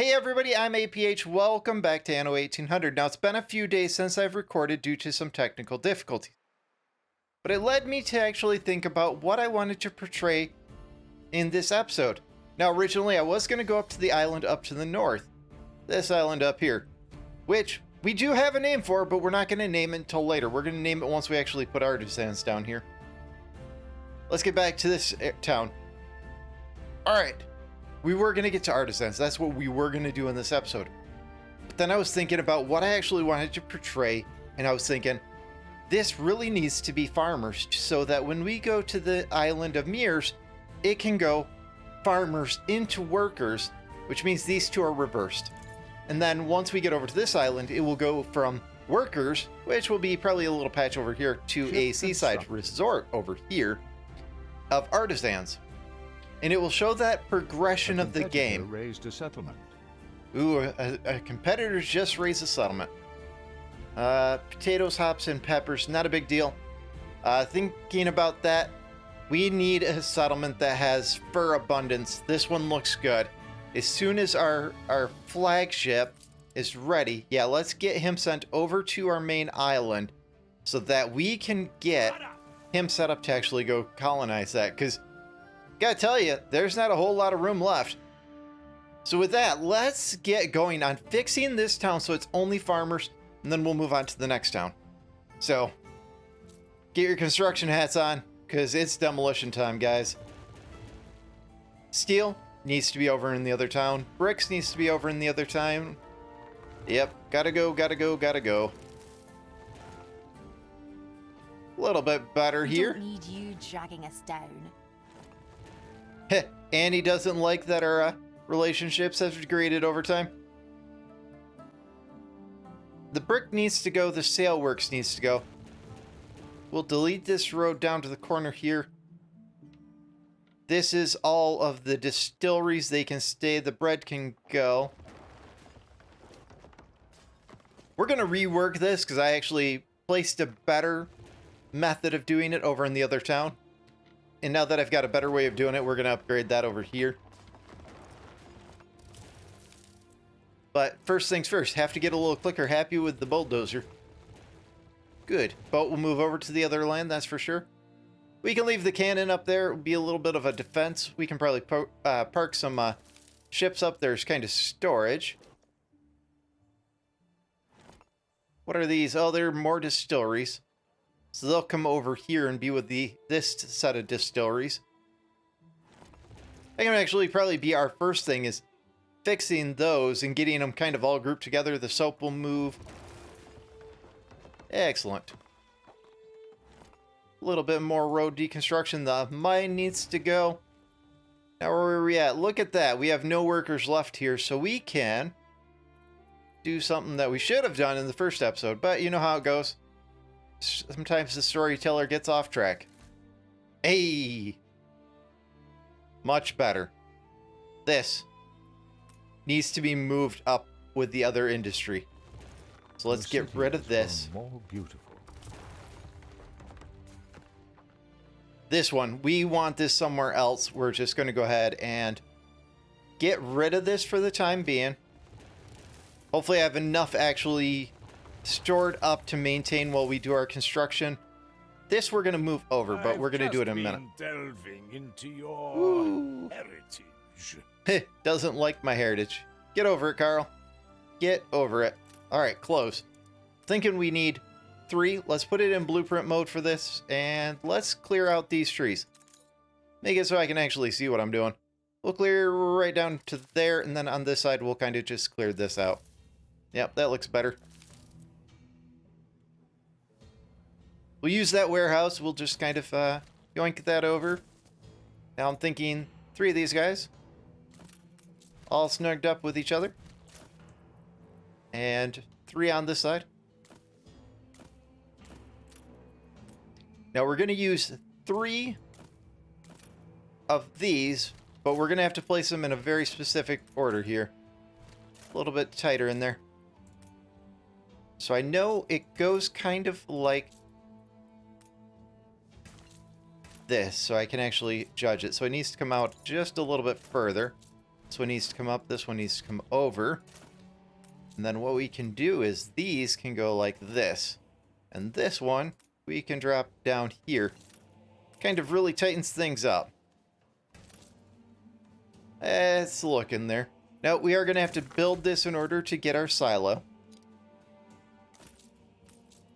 Hey everybody, I'm APH. Welcome back to Anno 1800. Now, it's been a few days since I've recorded due to some technical difficulties. But it led me to actually think about what I wanted to portray in this episode. Now, originally, I was going to go up to the island up to the north. This island up here. Which we do have a name for, but we're not going to name it until later. We're going to name it once we actually put artisans down here. Let's get back to this town. Alright. We were going to get to artisans. That's what we were going to do in this episode. But then I was thinking about what I actually wanted to portray, and I was thinking, this really needs to be farmers, so that when we go to the island of Mears, it can go farmers into workers, which means these two are reversed. And then once we get over to this island, it will go from workers, which will be probably a little patch over here, to a seaside resort over here of artisans. And it will show that progression of the game. Raised a settlement. Ooh, a competitor's just raised a settlement. Potatoes, hops, and peppers, not a big deal. Thinking about that, we need a settlement that has fur abundance. This one looks good. As soon as our flagship is ready, yeah, let's get him sent over to our main island so that we can get him set up to actually go colonize that, because gotta tell you, there's not a whole lot of room left. So with that, let's get going on fixing this town so it's only farmers, and then we'll move on to the next town. So, get your construction hats on, because it's demolition time, guys. Steel needs to be over in the other town. Bricks needs to be over in the other town. Yep, gotta go, gotta go, gotta go. A little bit better here. Don't need you dragging us down. And he doesn't like that our relationships have degraded over time. The brick needs to go, the sail works needs to go. We'll delete this road down to the corner here. This is all of the distilleries. They can stay, the bread can go. We're going to rework this because I actually placed a better method of doing it over in the other town. And now that I've got a better way of doing it, we're going to upgrade that over here. But first things first, have to get a little clicker happy with the bulldozer. Good. Boat will move over to the other land, that's for sure. We can leave the cannon up there. It will be a little bit of a defense. We can probably park some ships up there as kind of storage. What are these? Oh, they're more distilleries. So they'll come over here and be with this set of distilleries. I can actually probably be our first thing is fixing those and getting them kind of all grouped together. The soap will move. Excellent. A little bit more road deconstruction. The mine needs to go. Now where are we at? Look at that. We have no workers left here, so we can do something that we should have done in the first episode, but you know how it goes. Sometimes the storyteller gets off track. Hey! Much better. This needs to be moved up with the other industry. So let's get rid of this. More beautiful. This one, we want this somewhere else. We're just going to go ahead and get rid of this for the time being. Hopefully I have enough actually stored up to maintain while we do our construction. This we're going to move over, but we're going to do it in a minute. Delving into your heritage. Doesn't like my heritage. Get over it, Carl. Get over it. All right, close. Thinking we need 3. Let's put it in blueprint mode for this, and let's clear out these trees. Make it so I can actually see what I'm doing. We'll clear right down to there, and then on this side, we'll kind of just clear this out. Yep, that looks better. We'll use that warehouse. We'll just kind of yoink that over. Now I'm thinking 3 of these guys. All snugged up with each other. And 3 on this side. Now we're going to use 3 of these, but we're going to have to place them in a very specific order here. A little bit tighter in there. So I know it goes kind of like this, so I can actually judge it. So it needs to come out just a little bit further. This one needs to come up. This one needs to come over. And then what we can do is these can go like this. And this one we can drop down here. Kind of really tightens things up. It's looking there. Now, we are going to have to build this in order to get our silo.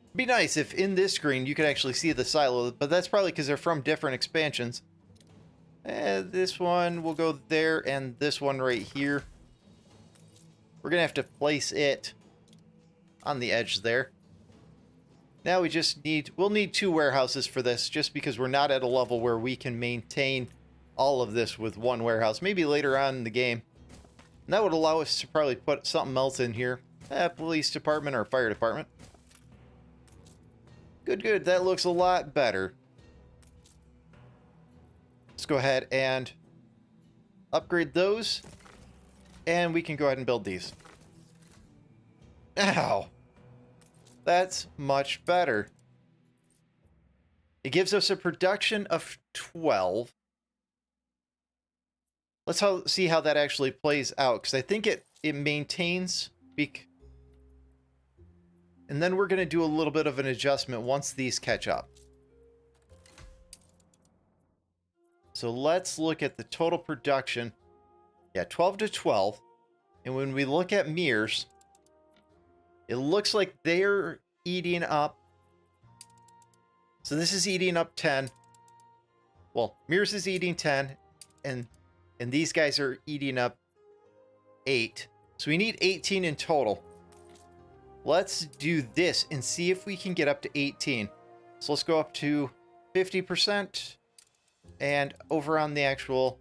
It'd be nice if in this screen you could actually see the silo, but that's probably because they're from different expansions. This one will go there, and this one right here. We're going to have to place it on the edge there. Now we just we'll need 2 warehouses for this, just because we're not at a level where we can maintain all of this with 1 warehouse. Maybe later on in the game. And that would allow us to probably put something else in here. Police department or fire department. Good, good. That looks a lot better. Let's go ahead and upgrade those. And we can go ahead and build these. Ow! That's much better. It gives us a production of 12. Let's see how that actually plays out, because I think it maintains... And then we're going to do a little bit of an adjustment once these catch up. So let's look at the total production. Yeah, 12 to 12. And when we look at mirrors, it looks like they're eating up. So this is eating up 10. Well, mirrors is eating 10. And these guys are eating up 8. So we need 18 in total. Let's do this and see if we can get up to 18. So let's go up to 50%. And over on the actual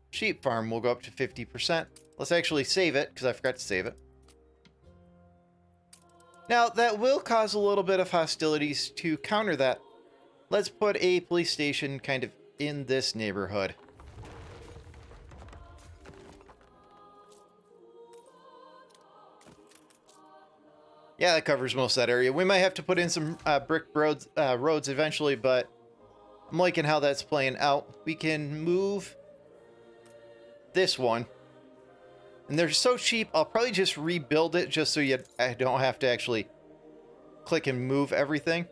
sheep farm, we'll go up to 50%. Let's actually save it, because I forgot to save it. Now, that will cause a little bit of hostilities. To counter that, let's put a police station kind of in this neighborhood. Yeah, that covers most of that area. We might have to put in some brick roads eventually, but I'm liking how that's playing out. We can move this one. And they're so cheap, I'll probably just rebuild it just so I don't have to actually click and move everything.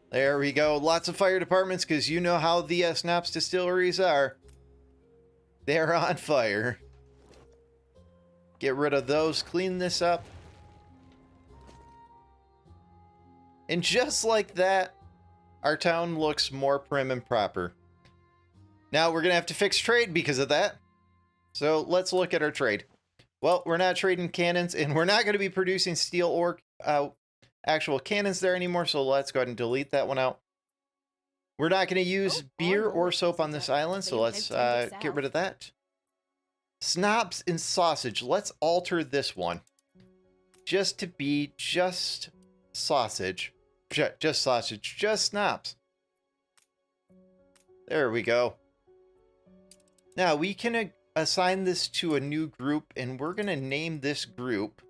There we go. Lots of fire departments, because you know how the Snaps distilleries are. They're on fire. Get rid of those, clean this up. And just like that, our town looks more prim and proper. Now we're going to have to fix trade because of that. So let's look at our trade. Well, we're not trading cannons, and we're not going to be producing steel or actual cannons there anymore, so let's go ahead and delete that one out. We're not going to use beer or soap on this island, so let's get rid of that. Snobs and sausage. Let's alter this one. Just to be just sausage. Just sausage. Just snobs. There we go. Now, we can assign this to a new group, and we're going to name this group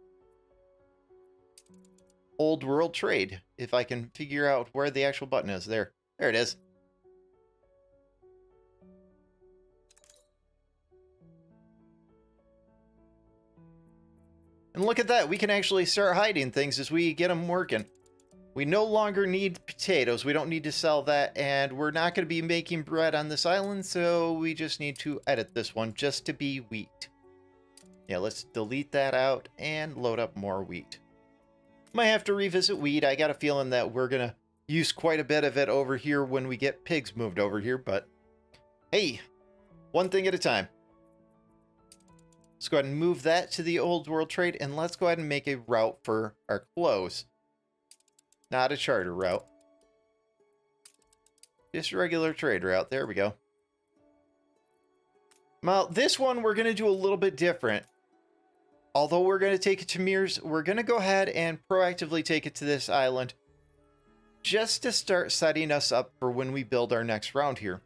Old World Trade. If I can figure out where the actual button is. There it is. And look at that, we can actually start hiding things as we get them working. We no longer need potatoes, we don't need to sell that, and we're not going to be making bread on this island, so we just need to edit this one just to be wheat. Yeah, let's delete that out and load up more wheat. Might have to revisit wheat. I got a feeling that we're going to use quite a bit of it over here when we get pigs moved over here, but hey, one thing at a time. Let's go ahead and move that to the Old World Trade, and let's go ahead and make a route for our clothes. Not a charter route. Just a regular trade route. There we go. Now, this one we're going to do a little bit different. Although we're going to take it to Mears, we're going to go ahead and proactively take it to this island. Just to start setting us up for when we build our next round here.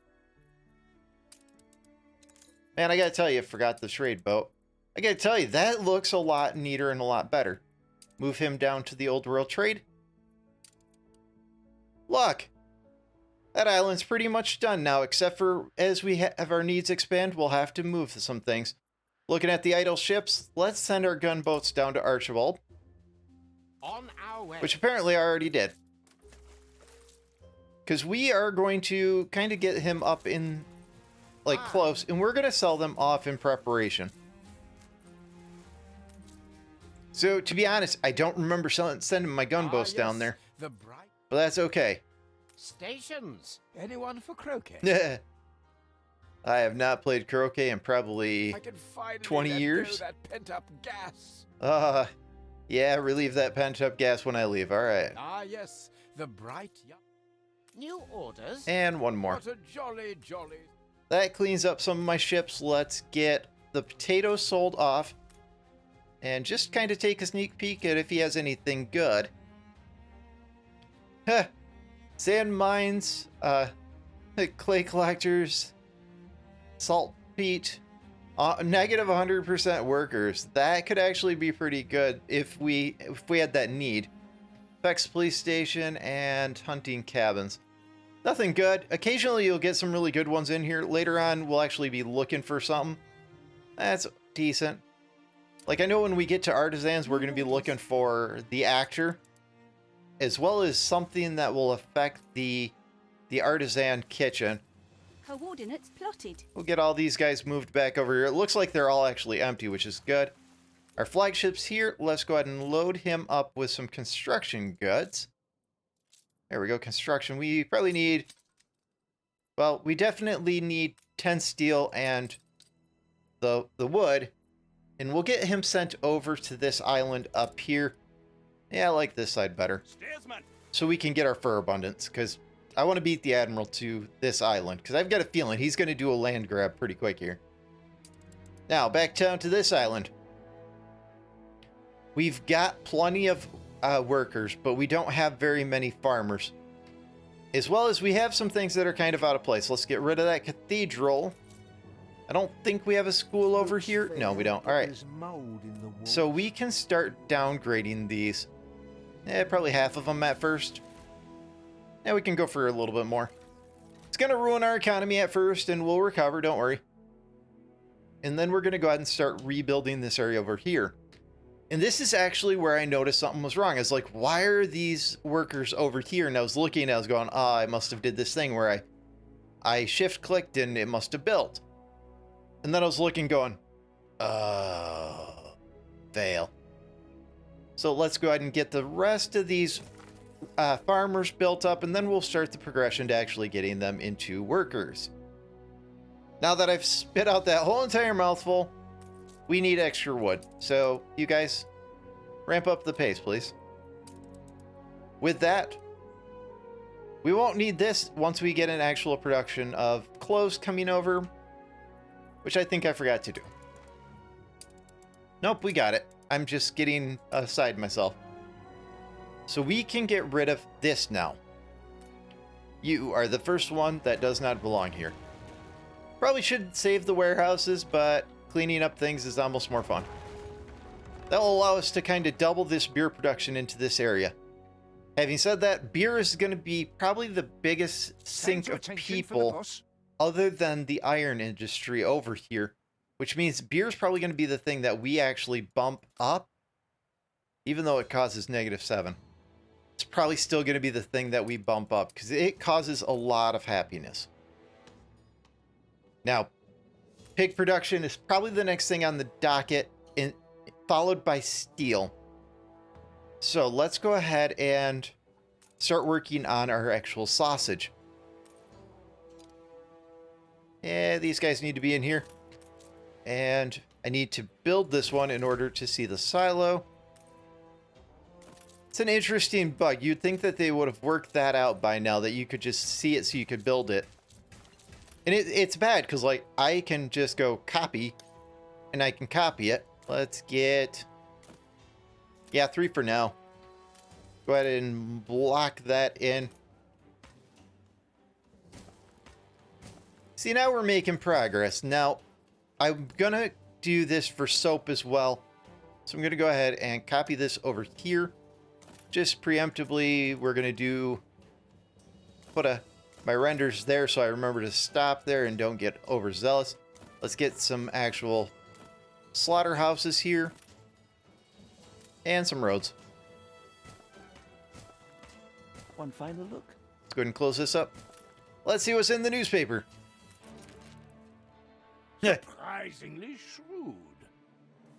Man, I got to tell you, I forgot the trade boat. I gotta tell you, that looks a lot neater and a lot better. Move him down to the Old World Trade. Look! That island's pretty much done now, except for as we have our needs expand, we'll have to move some things. Looking at the idle ships, let's send our gunboats down to Archibald. On our way. Which apparently I already did. Because we are going to kind of get him up in, like, close, and we're going to sell them off in preparation. So, to be honest, I don't remember sending my gunboats down there. The bright But that's okay. stations. Anyone for croquet? Yeah. I have not played croquet in probably I can finally 20 let years. go that pent-up gas. Yeah, relieve that pent-up gas when I leave. All right. Ah, yes, the bright young. New orders. And one more. What a jolly, jolly. That cleans up some of my ships. Let's get the potatoes sold off. And just kind of take a sneak peek at if he has anything good. Huh. Sand mines, clay collectors, salt peat, negative 100% workers. That could actually be pretty good if we had that need. Vex police station and hunting cabins. Nothing good. Occasionally you'll get some really good ones in here. Later on we'll actually be looking for something. That's decent. Like, I know when we get to artisans, we're going to be looking for the actor, as well as something that will affect the artisan kitchen. Coordinates plotted. We'll get all these guys moved back over here. It looks like they're all actually empty, which is good. Our flagship's here. Let's go ahead and load him up with some construction goods. There we go, construction. We probably need... Well, we definitely need 10 steel and the wood. And we'll get him sent over to this island up here. Yeah, I like this side better. Steersman. So we can get our fur abundance, because I want to beat the Admiral to this island, because I've got a feeling he's going to do a land grab pretty quick here. Now, back down to this island. We've got plenty of workers, but we don't have very many farmers. As well as we have some things that are kind of out of place. Let's get rid of that cathedral. I don't think we have a school over here. No, we don't. All right. So we can start downgrading these. Probably half of them at first. Yeah, we can go for a little bit more. It's going to ruin our economy at first, and we'll recover, don't worry. And then we're going to go ahead and start rebuilding this area over here. And this is actually where I noticed something was wrong. I was like, why are these workers over here? And I was looking, and I was going, I must have did this thing where I shift-clicked, and it must have built. And then I was looking, going, fail. So let's go ahead and get the rest of these farmers built up, and then we'll start the progression to actually getting them into workers. Now that I've spit out that whole entire mouthful, we need extra wood. So you guys, ramp up the pace, please. With that, we won't need this once we get an actual production of clothes coming over, which I think I forgot to do. Nope, we got it. I'm just getting aside myself. So we can get rid of this now. You are the first one that does not belong here. Probably should save the warehouses, but cleaning up things is almost more fun. That will allow us to kind of double this beer production into this area. Having said that, beer is going to be probably the biggest sink of people other than the iron industry over here, which means beer is probably going to be the thing that we actually bump up, even though it causes -7. It's probably still going to be the thing that we bump up because it causes a lot of happiness. Now, pig production is probably the next thing on the docket, followed by steel. So let's go ahead and start working on our actual sausage. Yeah, these guys need to be in here. And I need to build this one in order to see the silo. It's an interesting bug. You'd think that they would have worked that out by now, that you could just see it so you could build it. And it's bad because, like, I can just go copy, and I can copy it. Let's get... Yeah, 3 for now. Go ahead and block that in. See, now we're making progress. Now, I'm gonna do this for soap as well. So I'm gonna go ahead and copy this over here. Just preemptively, we're gonna put a my renders there so I remember to stop there and don't get overzealous. Let's get some actual slaughterhouses here. And some roads. One final look. Let's go ahead and close this up. Let's see what's in the newspaper. Surprisingly shrewd.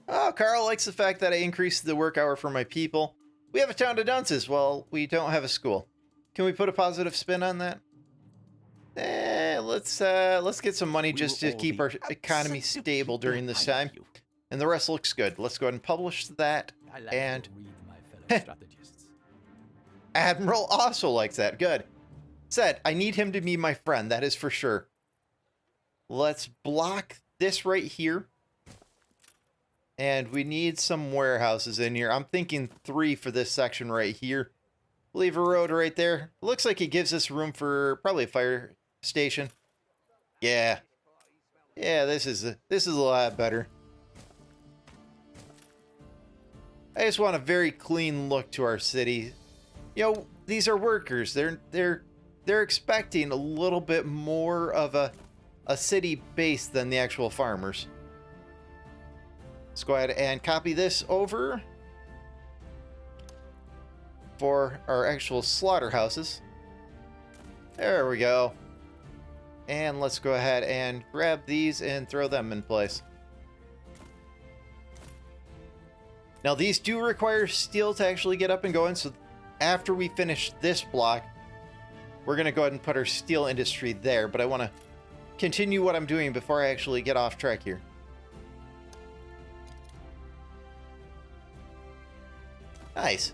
Oh, Carl likes the fact that I increased the work hour for my people. We have a town of dunces. Well, we don't have a school. Can we put a positive spin on that? Let's get some money just to keep our economy stable during this time. And the rest looks good. Let's go ahead and publish that. I like And to read my fellow strategists. Admiral also likes that. Good. Said, I need him to be my friend. That is for sure. Let's block this right here. And we need some warehouses in here. I'm thinking 3 for this section right here. Leave a road right there. Looks like it gives us room for probably a fire station. Yeah. Yeah, this is a lot better. I just want a very clean look to our city. You know, these are workers. They're expecting a little bit more of a city base than the actual farmers. Let's go ahead and copy this over for our actual slaughterhouses. There we go. And let's go ahead and grab these and throw them in place. Now these do require steel to actually get up and going, so after we finish this block, we're going to go ahead and put our steel industry there, but I want to continue what I'm doing before I actually get off track here. Nice.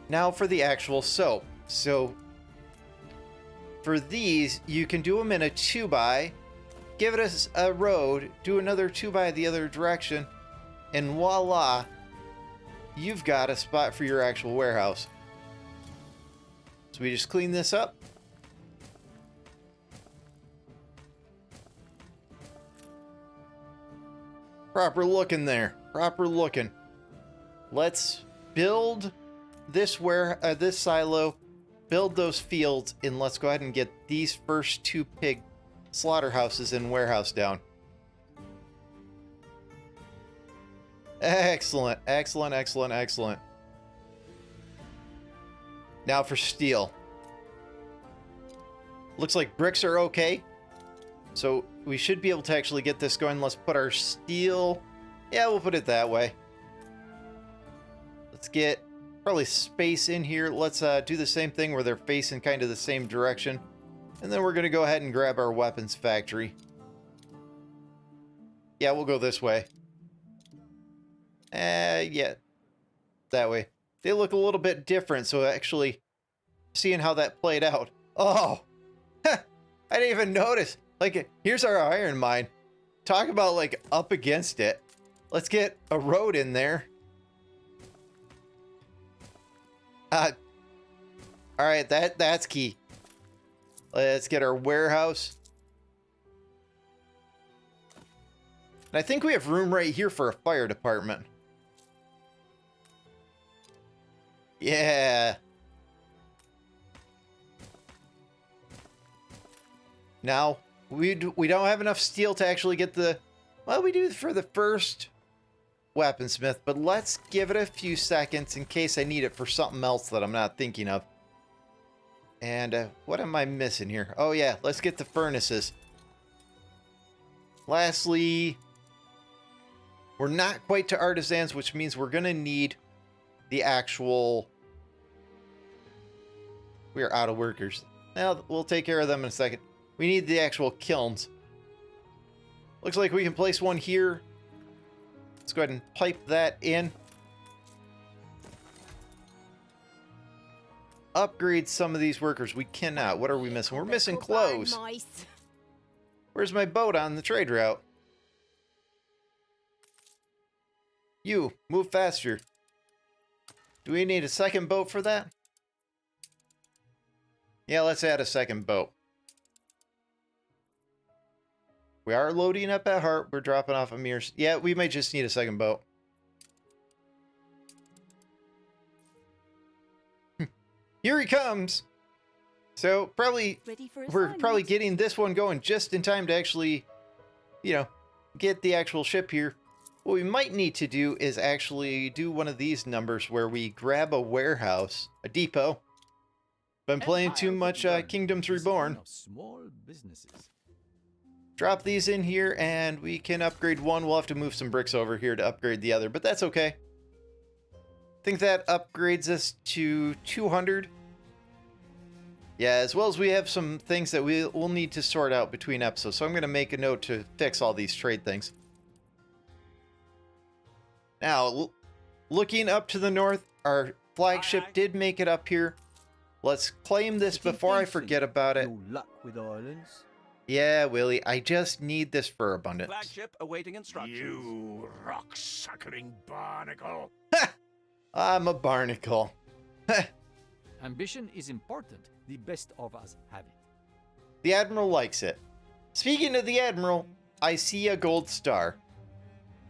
Now for the actual soap. So for these, you can do them in a 2x, give it a road, do another 2x the other direction, and voila, you've got a spot for your actual warehouse. So we just clean this up. Proper looking there. Proper looking. Let's build this this silo, build those fields, and let's go ahead and get these first 2 pig slaughterhouses and warehouse down. Excellent, excellent, excellent, excellent. Now for steel. Looks like bricks are okay. So we should be able to actually get this going. Let's put our steel... Yeah, we'll put it that way. Let's get probably space in here. Let's do the same thing where they're facing kind of the same direction. And then we're going to go ahead and grab our weapons factory. Yeah, we'll go this way. Yeah, that way. They look a little bit different, so actually seeing how that played out. Oh, I didn't even notice. Like, here's our iron mine. Talk about, like, up against it. Let's get a road in there. All right, that's key. Let's get our warehouse. And I think we have room right here for a fire department. Yeah. Now, we don't have enough steel to actually get the... Well, we do for the first weaponsmith, but let's give it a few seconds in case I need it for something else that I'm not thinking of. And what am I missing here? Oh, yeah, let's get the furnaces. Lastly, we're not quite to artisans, which means we're going to need the actual... We are out of workers. Now, we'll take care of them in a second. We need the actual kilns. Looks like we can place one here. Let's go ahead and pipe that in. Upgrade some of these workers. We cannot. What are we missing? We're missing clothes. Where's my boat on the trade route? You, move faster. Do we need a second boat for that? Yeah, let's add a second boat. We are loading up at Hart. We're dropping off a Mears. Yeah, we might just need a second boat. Here he comes! So probably Ready for we're assignment. probably getting this one going just in time to actually, you know, get the actual ship here. What we might need to do is actually do one of these numbers where we grab a warehouse, a depot. Been playing too much Kingdoms Reborn. Small businesses. Drop these in here and we can upgrade one. We'll have to move some bricks over here to upgrade the other, but that's okay. I think that upgrades us to 200. Yeah, as well as we have some things that we'll need to sort out between episodes. So I'm going to make a note to fix all these trade things. Now, looking up to the north, our flagship did make it up here. Let's claim this before I forget about it. No luck with islands. Yeah, Willie, I just need this for abundance. Flagship awaiting instructions. You rock-suckling barnacle. I'm a barnacle. Ambition is important. The best of us have it. The Admiral likes it. Speaking of the Admiral, I see a gold star.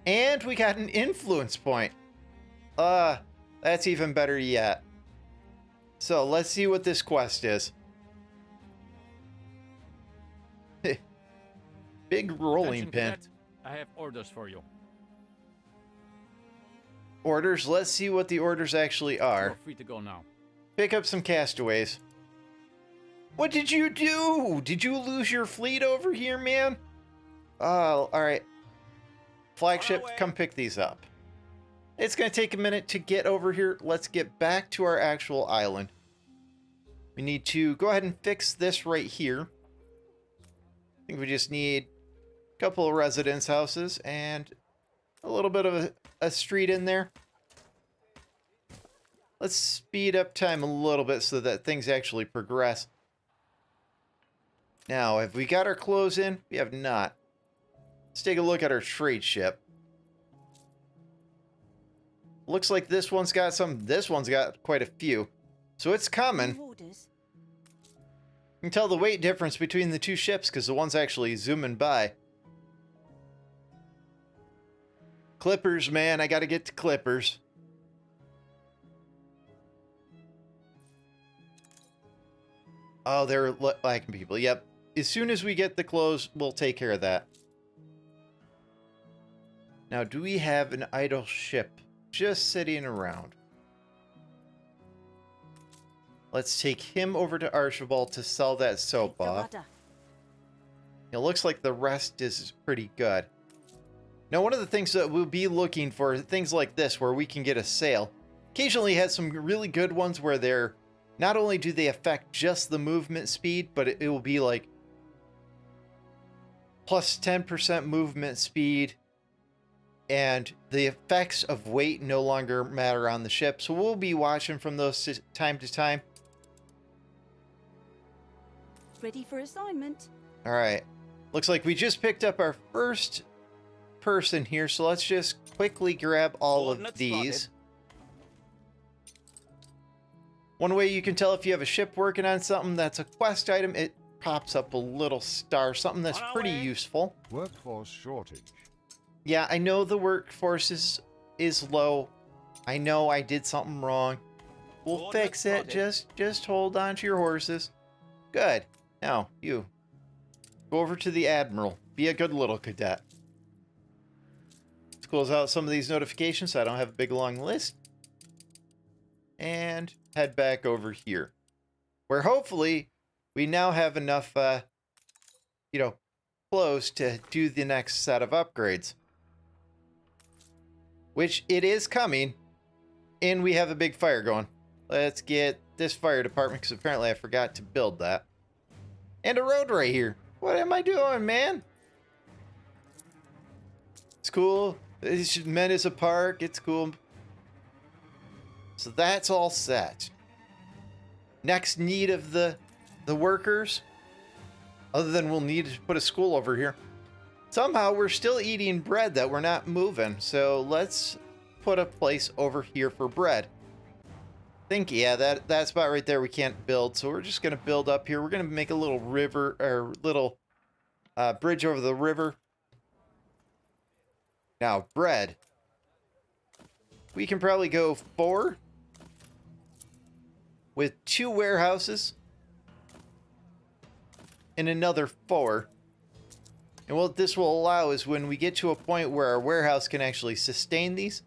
And we got an influence point. That's even better yet. So let's see what this quest is. Big rolling Attention, pin. cadet. I have orders for you. Orders. Let's see what the orders actually are. You're free to go now. Pick up some castaways. What did you do? Did you lose your fleet over here, man? Oh, alright. Flagship, come pick these up. It's going to take a minute to get over here. Let's get back to our actual island. We need to go ahead and fix this right here. I think we just need a couple of residence houses and a little bit of a street in there. Let's speed up time a little bit so that things actually progress. Now, have we got our clothes in? We have not. Let's take a look at our trade ship. Looks like this one's got some. This one's got quite a few. So it's coming. New orders. You can tell the weight difference between the two ships because the one's actually zooming by. Clippers, man. I got to get to Clippers. Oh, they're liking people. Yep. As soon as we get the clothes, we'll take care of that. Now, do we have an idle ship just sitting around? Let's take him over to Archibald to sell that soap Take the off. rudder. It looks like the rest is pretty good. Now, one of the things that we'll be looking for are things like this, where we can get a sail. Occasionally has some really good ones where they're, not only do they affect just the movement speed, but it will be like plus 10% movement speed, and the effects of weight no longer matter on the ship. So we'll be watching from those time to time. Ready for assignment. All right. Looks like we just picked up our first person here, so let's just quickly grab all of Coordinates these. spotted. One way you can tell if you have a ship working on something that's a quest item, it pops up a little star, something that's On our pretty way. useful. Workforce shortage. Yeah, I know the workforce is low. I know I did something wrong. We'll Coordinates fix it. spotted. Just hold on to your horses. Good. Now, you. Go over to the Admiral. Be a good little cadet. Let's close out some of these notifications so I don't have a big long list. And head back over here. Where hopefully we now have enough, clothes to do the next set of upgrades. Which it is coming. And we have a big fire going. Let's get this fire department, because apparently I forgot to build that. And a road right here. What am I doing, man? It's cool. It's meant as a park. It's cool. So that's all set. Next need of the workers, other than we'll need to put a school over here. Somehow we're still eating bread that we're not moving. So let's put a place over here for bread. I think, yeah, that spot right there we can't build. So we're just going to build up here. We're going to make a little river, or little bridge over the river. Now, bread. We can probably go 4 with 2 warehouses. and another 4. And what this will allow is when we get to a point where our warehouse can actually sustain these,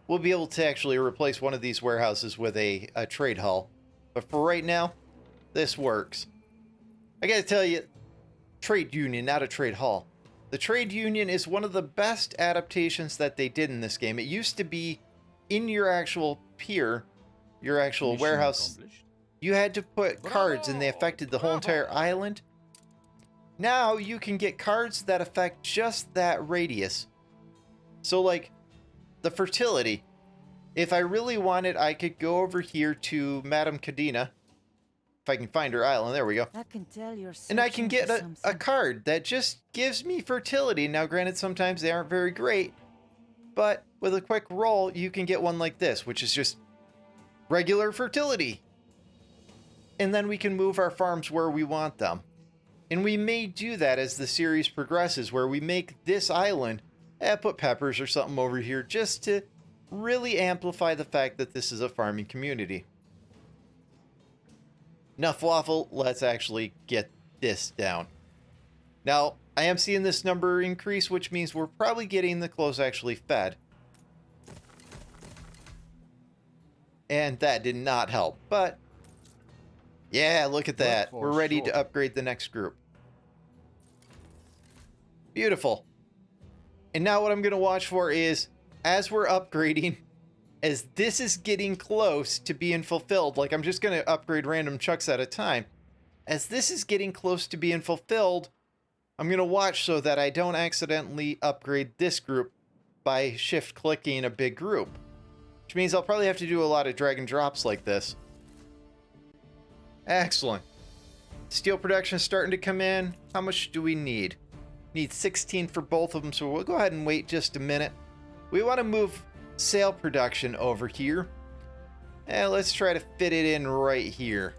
we'll be able to actually replace one of these warehouses with a trade hall. But for right now, this works. I gotta tell you, trade union, not a trade hall. The trade union is one of the best adaptations that they did in this game. It used to be in your actual pier, your actual Mission warehouse. accomplished. You had to put cards and they affected the whole entire island. Now you can get cards that affect just that radius. So like the fertility. If I really wanted, I could go over here to Madame Cadena. If I can find her island, there we go. I can tell you're And I can searching get for a something. card that just gives me fertility. Now granted, sometimes they aren't very great. But with a quick roll, you can get one like this, which is just regular fertility. And then we can move our farms where we want them. And we may do that as the series progresses, where we make this island, put peppers or something over here, just to really amplify the fact that this is a farming community. Enough waffle, let's actually get this down. Now, I am seeing this number increase, which means we're probably getting the clothes actually fed. And that did not help, but yeah, look at that. Workforce We're ready shortage. to upgrade the next group. Beautiful. And now what I'm going to watch for is, as we're upgrading, as this is getting close to being fulfilled, like I'm just going to upgrade random chunks at a time. As this is getting close to being fulfilled, I'm going to watch so that I don't accidentally upgrade this group by shift clicking a big group. Which means I'll probably have to do a lot of drag and drops like this. Excellent. Steel production is starting to come in. How much do we need? Need 16 for both of them, so we'll go ahead and wait just a minute. We want to move sail production over here. And let's try to fit it in right here.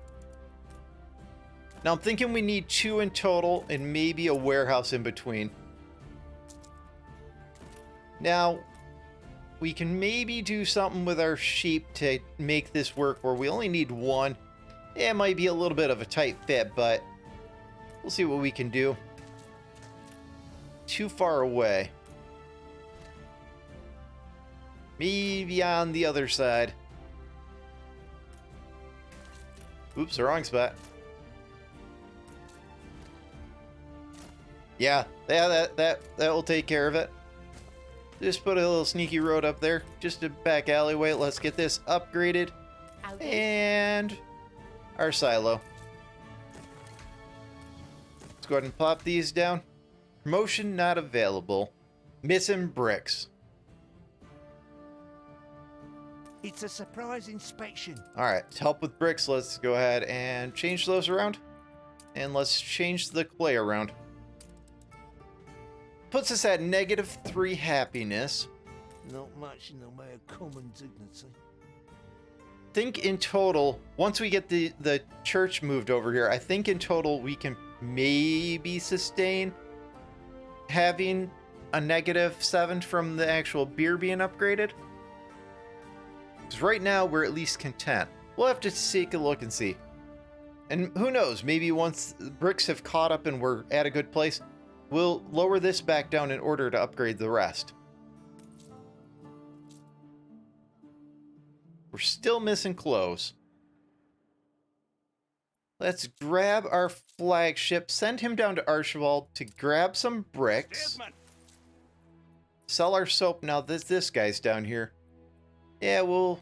Now I'm thinking we need 2 in total and maybe a warehouse in between. Now, we can maybe do something with our sheep to make this work where we only need 1. It might be a little bit of a tight fit, but we'll see what we can do. Too far away. Maybe on the other side. Oops, the wrong spot. Yeah, that will take care of it. Just put a little sneaky road up there. Just a back alleyway. Let's get this upgraded. Out. And our silo. Let's go ahead and pop these down. Promotion not available. Missing bricks. It's a surprise inspection. Alright, to help with bricks, let's go ahead and change those around. And let's change the clay around. Puts us at -3 happiness. Not much in the way of common dignity. Think in total, once we get the church moved over here, I think in total we can maybe sustain having a -7 from the actual beer being upgraded. Because right now we're at least content. We'll have to take a look and see. And who knows, maybe once the bricks have caught up and we're at a good place, we'll lower this back down in order to upgrade the rest. We're still missing clothes. Let's grab our flagship, send him down to Archibald to grab some bricks. Sell our soap. Now this guy's down here. Yeah,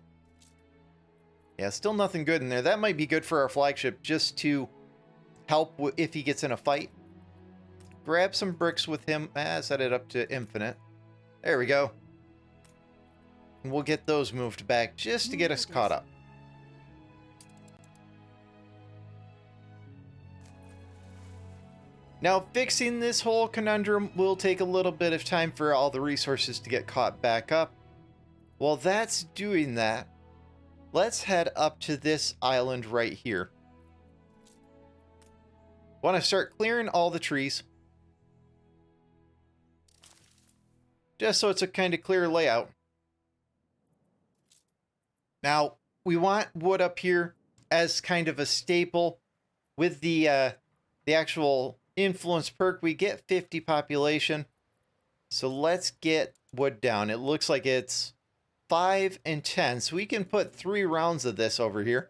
yeah, still nothing good in there. That might be good for our flagship just to help if he gets in a fight. Grab some bricks with him. Set it up to infinite. There we go. And we'll get those moved back just to get us caught up. Now, fixing this whole conundrum will take a little bit of time for all the resources to get caught back up. While that's doing that, let's head up to this island right here. Want to start clearing all the trees. Just so it's a kind of clear layout. Now, we want wood up here as kind of a staple with the the actual influence perk, we get 50 population. So let's get wood down. It looks like it's 5 and 10. So we can put 3 rounds of this over here,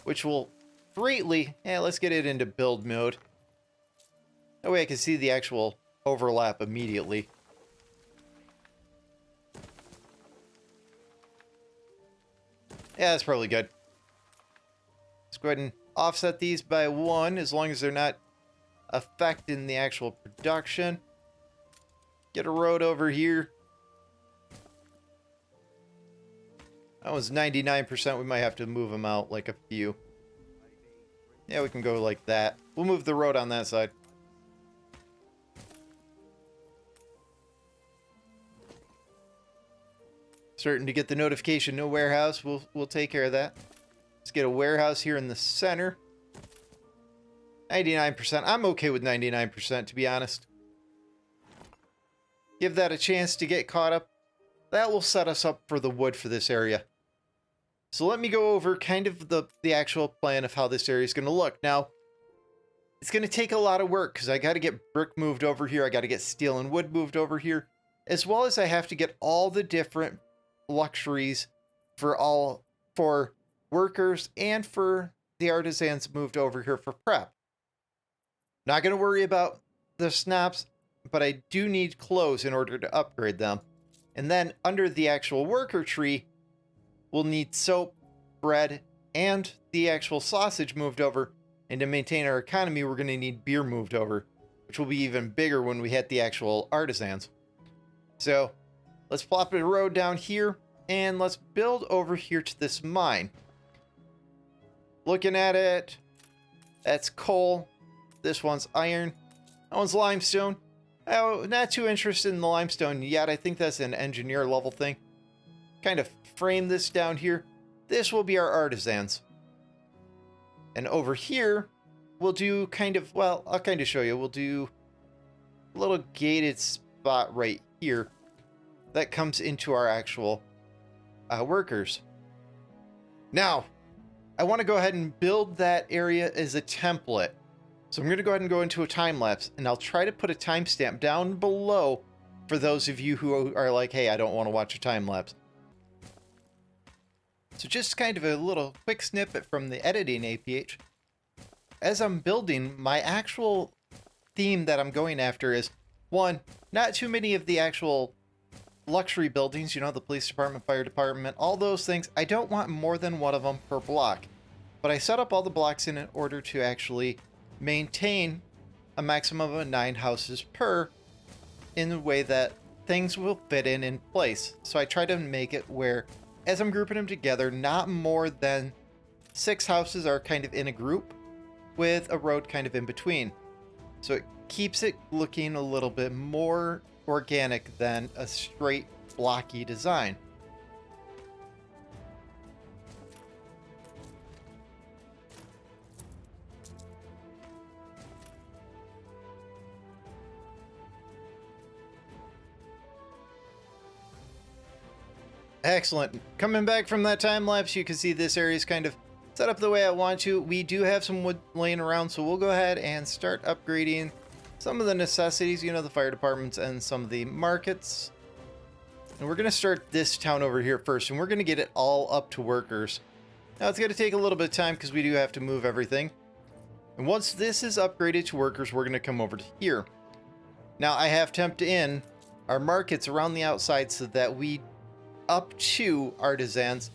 which will greatly... let's get it into build mode. That way I can see the actual overlap immediately. Yeah, that's probably good. Let's go ahead and offset these by 1, as long as they're not affecting the actual production. Get a road over here. That was 99%. We might have to move them out like a few. Yeah, we can go like that. We'll move the road on that side. Starting to get the notification, no warehouse. We'll take care of that. Let's get a warehouse here in the center. 99%. I'm okay with 99%, to be honest. Give that a chance to get caught up. That will set us up for the wood for this area. So let me go over kind of the actual plan of how this area is going to look. Now, it's going to take a lot of work because I got to get brick moved over here. I got to get steel and wood moved over here, as well as I have to get all the different luxuries for workers and for the artisans moved over here for prep. Not going to worry about the snaps, but I do need clothes in order to upgrade them. And then under the actual worker tree, we'll need soap, bread, and the actual sausage moved over. And to maintain our economy, we're going to need beer moved over, which will be even bigger when we hit the actual artisans. So let's plop a road down here, and let's build over here to this mine. Looking at it, that's coal. This one's iron. That one's limestone. Oh, not too interested in the limestone yet. I think that's an engineer level thing. Kind of frame this down here. This will be our artisans. And over here, we'll do kind of, well, I'll kind of show you. We'll do a little gated spot right here that comes into our actual workers. Now, I want to go ahead and build that area as a template. So I'm going to go ahead and go into a time lapse, and I'll try to put a timestamp down below for those of you who are like, hey, I don't want to watch a time lapse. So just kind of a little quick snippet from the editing APH. As I'm building, my actual theme that I'm going after is, one, not too many of the actual luxury buildings, you know, the police department, fire department, all those things. I don't want more than one of them per block. But I set up all the blocks in order to actually maintain a maximum of 9 houses per, in a way that things will fit in place. So I try to make it where, as I'm grouping them together, not more than 6 houses are kind of in a group with a road kind of in between. So it keeps it looking a little bit more organic than a straight blocky design. Excellent. Coming back from that time lapse, you can see this area is kind of set up the way I want to. We do have some wood laying around, so we'll go ahead and start upgrading some of the necessities, you know, the fire departments and some of the markets. And we're going to start this town over here first, and we're going to get it all up to workers. Now, it's going to take a little bit of time because we do have to move everything. And once this is upgraded to workers, we're going to come over to here. Now, I have temped in our markets around the outside so that we, up to artisans,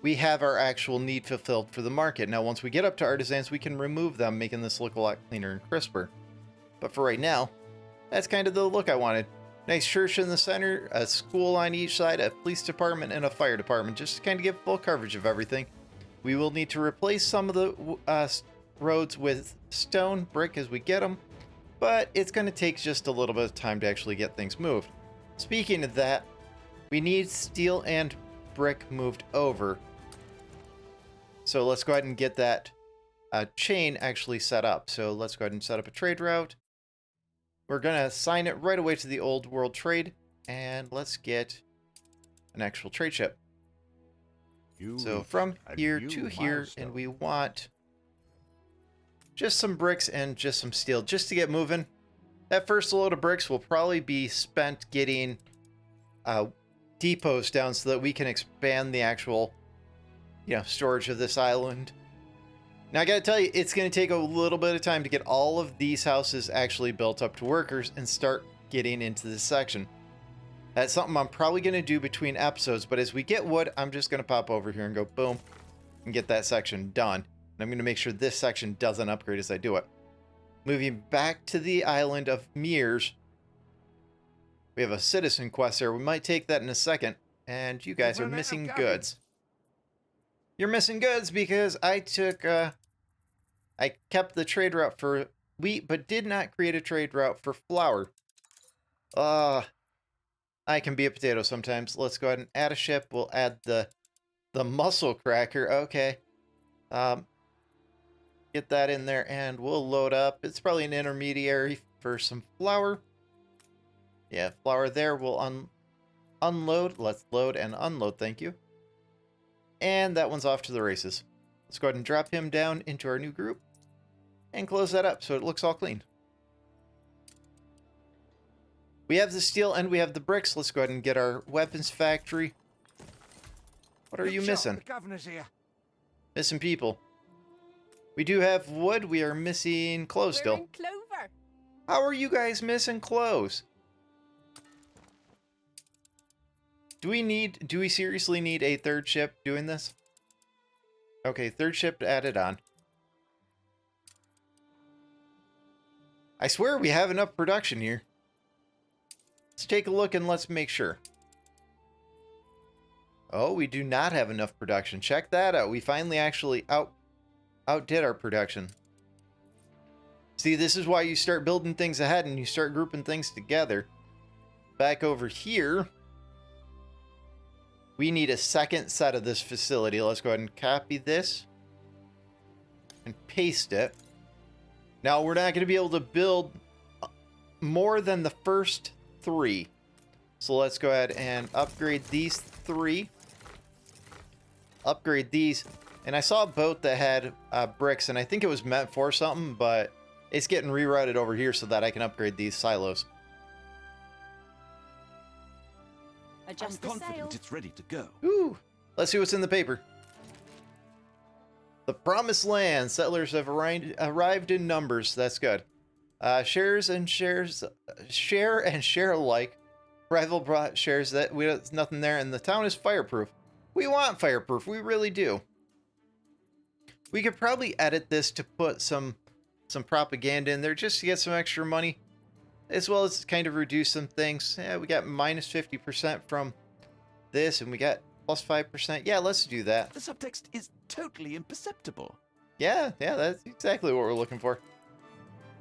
we have our actual need fulfilled for the market. Now, once we get up to artisans, we can remove them, making this look a lot cleaner and crisper. But for right now, that's kind of the look I wanted. Nice church in the center, a school on each side, a police department, and a fire department, just to kind of give full coverage of everything. We will need to replace some of the roads with stone, brick as we get them, but it's going to take just a little bit of time to actually get things moved. Speaking of that, we need steel and brick moved over. So let's go ahead and get that chain actually set up. So let's go ahead and set up a trade route. We're going to assign it right away to the old world trade, and let's get an actual trade ship. So from here to here, and we want just some bricks and just some steel just to get moving. That first load of bricks will probably be spent getting depots down so that we can expand the actual, storage of this island. Now, I gotta tell you, it's gonna take a little bit of time to get all of these houses actually built up to workers and start getting into this section. That's something I'm probably gonna do between episodes, but as we get wood, I'm just gonna pop over here and go boom and get that section done. And I'm gonna make sure this section doesn't upgrade as I do it. Moving back to the island of Mears. We have a citizen quest there. We might take that in a second. And you guys are missing goods. You're missing goods because I kept the trade route for wheat, but did not create a trade route for flour. I can be a potato sometimes. Let's go ahead and add a ship. We'll add the mussel cracker. Okay. Get that in there and we'll load up. It's probably an intermediary for some flour. Yeah, flour there. We'll unload. Let's load and unload. Thank you. And that one's off to the races. Let's go ahead and drop him down into our new group and close that up so it looks all clean. We have the steel and we have the bricks. Let's go ahead and get our weapons factory. What are you missing? The governor's here. Missing people. We do have wood. We are missing clothes We're still. in clover. How are you guys missing clothes? Do we seriously need a third ship doing this? Okay, third ship added on. I swear we have enough production here. Let's take a look and let's make sure. Oh, we do not have enough production. Check that out. We finally actually outdid our production. See, this is why you start building things ahead and you start grouping things together. Back over here, we need a second set of this facility. Let's go ahead and copy this and paste it. Now, we're not going to be able to build more than the first 3. So let's go ahead and upgrade these 3. Upgrade these. And I saw a boat that had bricks, and I think it was meant for something, but it's getting rerouted over here so that I can upgrade these silos. Adjust I'm the sail. confident it's ready to go. Ooh, let's see what's in the paper. The Promised Land. Settlers have arrived in numbers. That's good. Share and share alike. Rival brought shares that there's nothing there, and the town is fireproof. We want fireproof. We really do. We could probably edit this to put some propaganda in there just to get some extra money, as well as kind of reduce some things. Yeah, we got minus 50% from this, and we got plus 5%. Yeah, let's do that. The subtext is totally imperceptible. Yeah, that's exactly what we're looking for.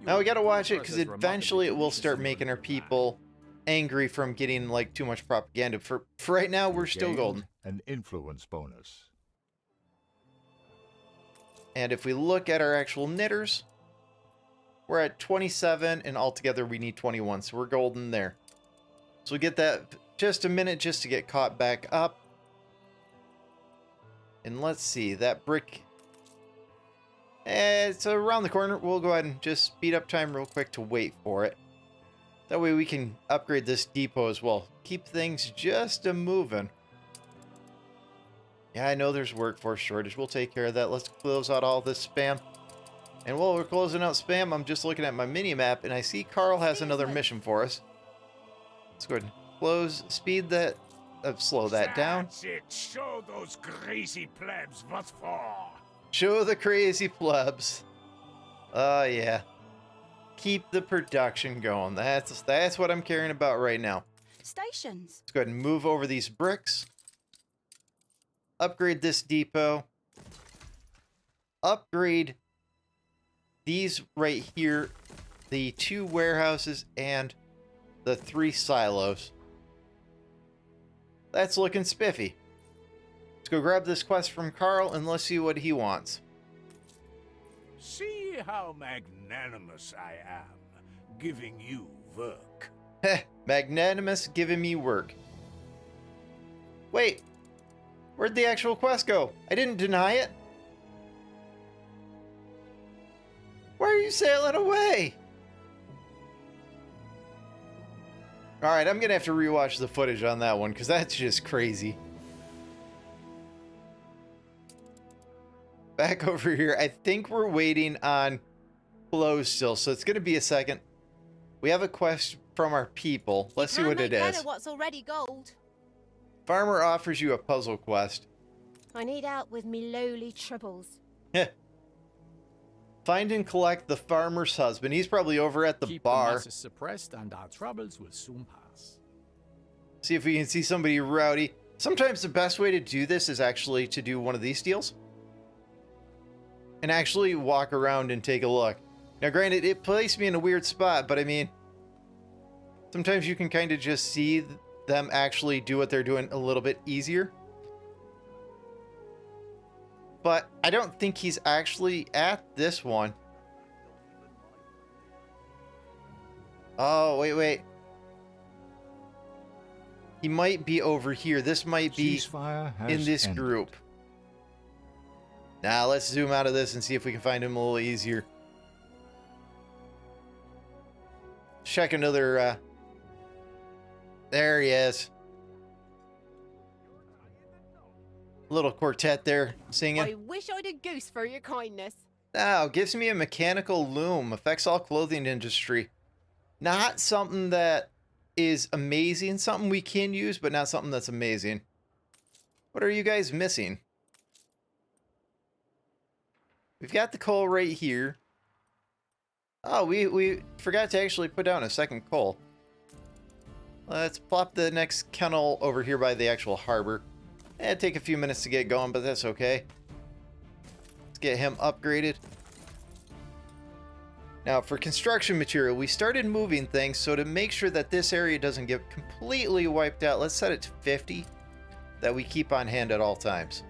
Now we gotta watch it because eventually it will start making our people angry from getting like too much propaganda. For right now, we're still Gained golden. An influence bonus. And if we look at our actual knitters, we're at 27, and altogether we need 21, so we're golden there. So we get that just a minute just to get caught back up. And let's see, that brick, it's around the corner. We'll go ahead and just speed up time real quick to wait for it. That way we can upgrade this depot as well. Keep things just a-moving. Yeah, I know there's workforce shortage. We'll take care of that. Let's close out all this spam. And while we're closing out spam, I'm just looking at my mini-map, and I see Carl has another mission for us. Let's go ahead and close, speed that, slow that down. That's it. Show those crazy plebs what's for. Show the crazy plebs. Oh, yeah. Keep the production going. That's what I'm caring about right now. Stations. Let's go ahead and move over these bricks. Upgrade this depot. Upgrade these right here. The 2 warehouses and the 3 silos. That's looking spiffy. Let's go grab this quest from Carl and let's see what he wants. See how magnanimous I am, giving you work. Heh, magnanimous giving me work. Wait, where'd the actual quest go? I didn't deny it. keeps sailing away. All right, I'm gonna have to rewatch the footage on that one because that's just crazy. Back over here, I think we're waiting on clothes still, so it's gonna be a second. We have a quest from our people. Let's see what it is. What's already gold. Farmer offers you a puzzle quest. I need help with me lowly troubles. Find and collect the farmer's husband. He's probably over at the Keep bar. the masses suppressed and our troubles will soon pass. See if we can see somebody rowdy. Sometimes the best way to do this is actually to do one of these deals. And actually walk around and take a look. Now granted, it placed me in a weird spot, but I mean, sometimes you can kind of just see them actually do what they're doing a little bit easier. But I don't think he's actually at this one. Oh, wait. He might be over here. This might be in this group. Now, let's zoom out of this and see if we can find him a little easier. Check another, there he is. Little quartet there singing. I wish I'd a goose for your kindness. Now, gives me a mechanical loom. Affects all clothing industry. Not something that is amazing. Something we can use, but not something that's amazing. What are you guys missing? We've got the coal right here. Oh, we forgot to actually put down a second coal. Let's plop the next kennel over here by the actual harbor. It'd take a few minutes to get going, but that's okay. Let's get him upgraded. Now, for construction material, we started moving things, so to make sure that this area doesn't get completely wiped out, let's set it to 50, that we keep on hand at all times.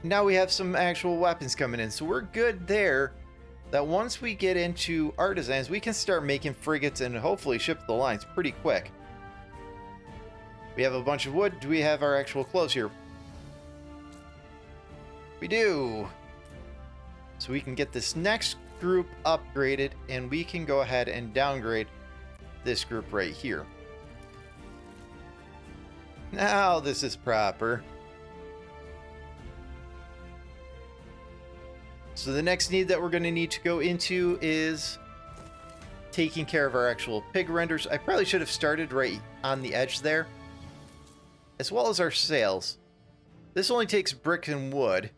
Now we have some actual weapons coming in, so we're good there. That once we get into artisans, we can start making frigates and hopefully ship the lines pretty quick. We have a bunch of wood. Do we have our actual clothes here? We do. So we can get this next group upgraded, and we can go ahead and downgrade this group right here. Now this is proper. So the next need that we're going to need to go into is taking care of our actual pig renders. I probably should have started right on the edge there. As well as our sails. This only takes brick and wood.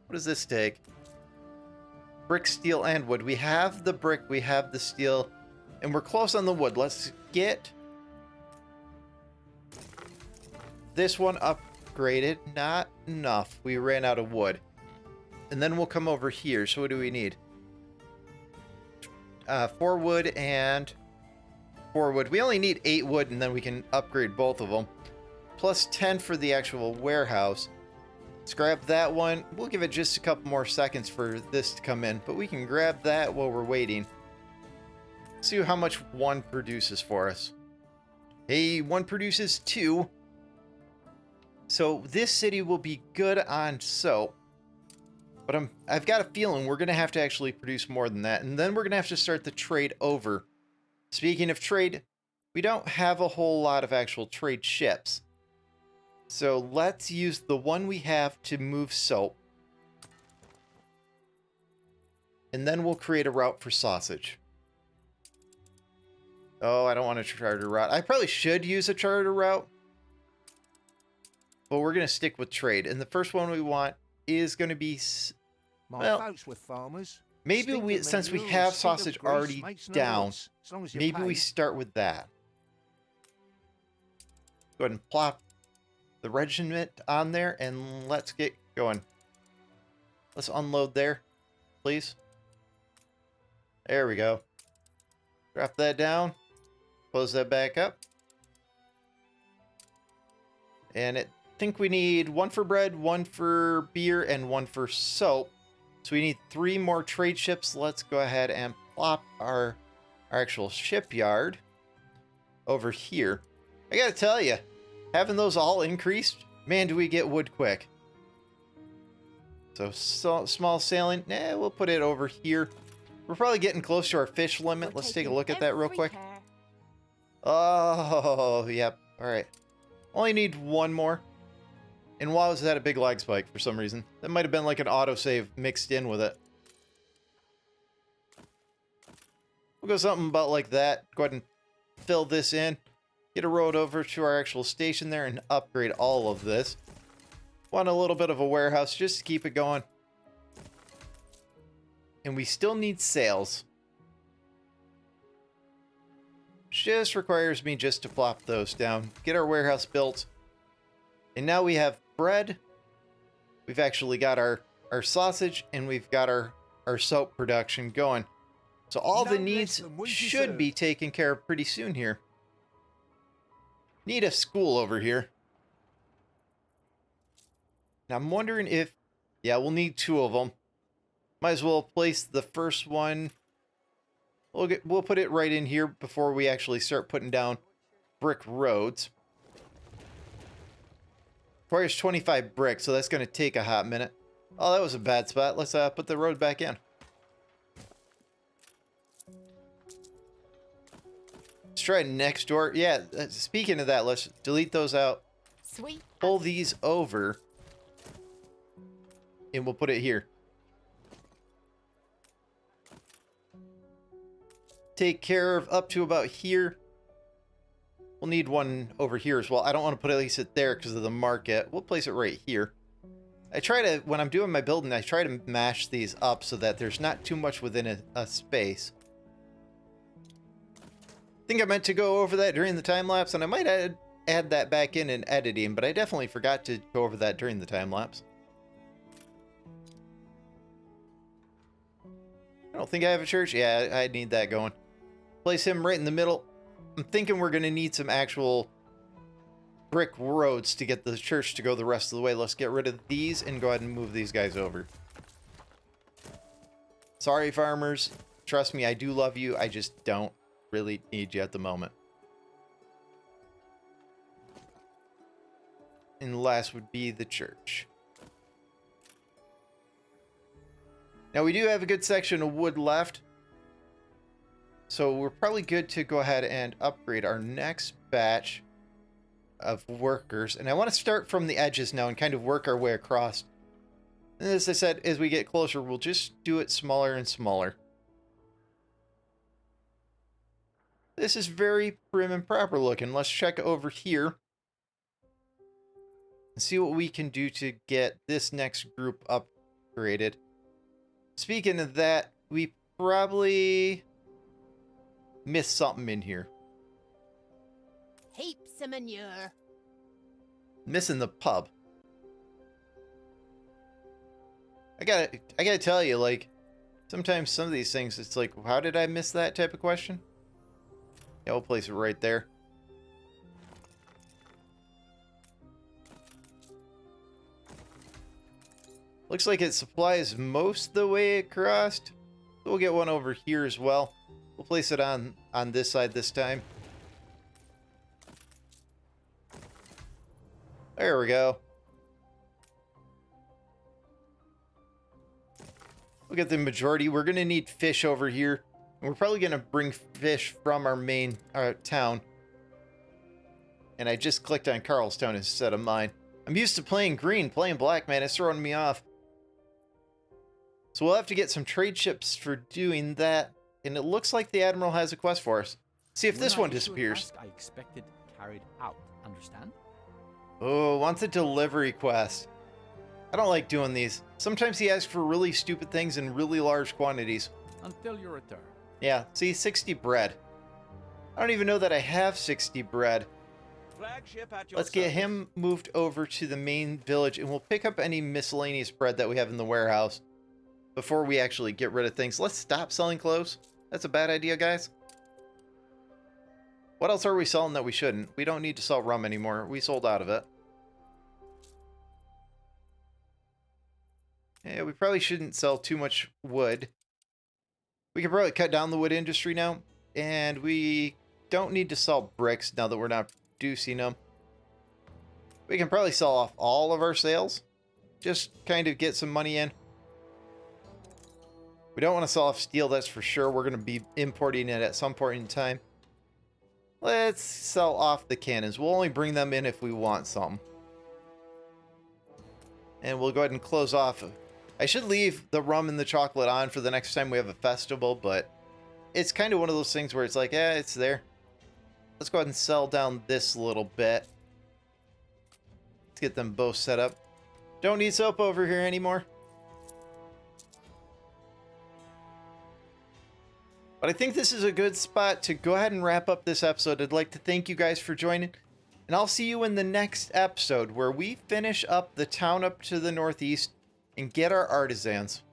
What does this take? Brick, steel, and wood. We have the brick, we have the steel, and we're close on the wood. Let's get this one upgraded. Not enough. We ran out of wood. And then we'll come over here. So what do we need? 4 wood and 4 wood. We only need 8 wood, and then we can upgrade both of them. Plus 10 for the actual warehouse. Let's grab that one. We'll give it just a couple more seconds for this to come in, but we can grab that while we're waiting. See how much 1 produces for us. Hey, 1 produces 2. So this city will be good on soap. But I've got a feeling we're going to have to actually produce more than that. And then we're going to have to start the trade over. Speaking of trade, we don't have a whole lot of actual trade ships. So let's use the one we have to move soap. And then we'll create a route for sausage. Oh, I don't want a charter route. I probably should use a charter route. But we're going to stick with trade. And the first one we want is going to be... My folks were farmers. Maybe since we have sausage already down, maybe we start with that. Go ahead and plop the regiment on there, and let's get going. Let's unload there, please. There we go. Drop that down. Close that back up. And I think we need 1 for bread, 1 for beer, and 1 for soap. So we need 3 more trade ships. Let's go ahead and plop our actual shipyard over here. I gotta tell you, having those all increased, man, do we get wood quick. So small sailing, we'll put it over here. We're probably getting close to our fish limit. We're Let's take a taking look at that real every quick. care. Oh, yep. All right. Only need one more. And why was that a big lag spike for some reason? That might have been like an autosave mixed in with it. We'll go something about like that. Go ahead and fill this in. Get a road over to our actual station there and upgrade all of this. Want a little bit of a warehouse just to keep it going. And we still need sails. Just requires me just to plop those down. Get our warehouse built. And now we have bread. We've actually got our sausage and we've got our soap production going. So all the needs should be taken care of pretty soon here. Need a school over here. Now I'm wondering if... Yeah, we'll need 2 of them. Might as well place the first one. We'll put it right in here before we actually start putting down brick roads. Requires 25 bricks, so that's going to take a hot minute. Oh, that was a bad spot. Let's put the road back in. Let's try next door. Yeah, speaking of that, let's delete those out. Sweet. Pull these over. And we'll put it here. Take care of up to about here. We'll need one over here as well. I don't want to place it there because of the market. We'll place it right here. I try to, when I'm doing my building, I try to mash these up so that there's not too much within a space. I think I meant to go over that during the time lapse, and I might add that back in editing, but I definitely forgot to go over that during the time lapse. I don't think I have a church. Yeah, I need that going. Place him right in the middle. I'm thinking we're going to need some actual brick roads to get the church to go the rest of the way. Let's get rid of these and go ahead and move these guys over. Sorry, farmers. Trust me, I do love you. I just don't really need you at the moment. And last would be the church. Now, we do have a good section of wood left. So we're probably good to go ahead and upgrade our next batch of workers. And I want to start from the edges now and kind of work our way across. And as I said, as we get closer, we'll just do it smaller and smaller. This is very prim and proper looking. Let's check over here and see what we can do to get this next group upgraded. Speaking of that, we probably missed something in here. Heaps of manure. Missing the pub. I gotta tell you, like, sometimes some of these things, it's like, how did I miss that type of question? Yeah, we'll place it right there. Looks like it supplies most of the way across. So we'll get one over here as well. We'll place it on this side this time. There we go. We'll get the majority. We're going to need fish over here. And we're probably going to bring fish from our main town. And I just clicked on Carlstown instead of mine. I'm used to playing green. Playing black, man, it's throwing me off. So we'll have to get some trade ships for doing that. And it looks like the Admiral has a quest for us. See if this one disappears. I expected carried out. Understand? Oh, wants a delivery quest. I don't like doing these. Sometimes he asks for really stupid things in really large quantities. Until your return. Yeah, see, 60 bread. I don't even know that I have 60 bread. Let's get him moved over to the main village, and we'll pick up any miscellaneous bread that we have in the warehouse before we actually get rid of things. Let's stop selling clothes. That's a bad idea, guys. What else are we selling that we shouldn't? We don't need to sell rum anymore. We sold out of it. Yeah, we probably shouldn't sell too much wood. We can probably cut down the wood industry now. And we don't need to sell bricks now that we're not producing them. We can probably sell off all of our sales. just kind of get some money in. We don't want to sell off steel, that's for sure. We're going to be importing it at some point in time. Let's sell off the cannons. We'll only bring them in if we want some. And we'll go ahead and close off. I should leave the rum and the chocolate on for the next time we have a festival, but it's kind of one of those things where it's like, it's there. Let's go ahead and sell down this little bit. Let's get them both set up. Don't need soap over here anymore. But I think this is a good spot to go ahead and wrap up this episode. I'd like to thank you guys for joining. And I'll see you in the next episode where we finish up the town up to the northeast and get our artisans.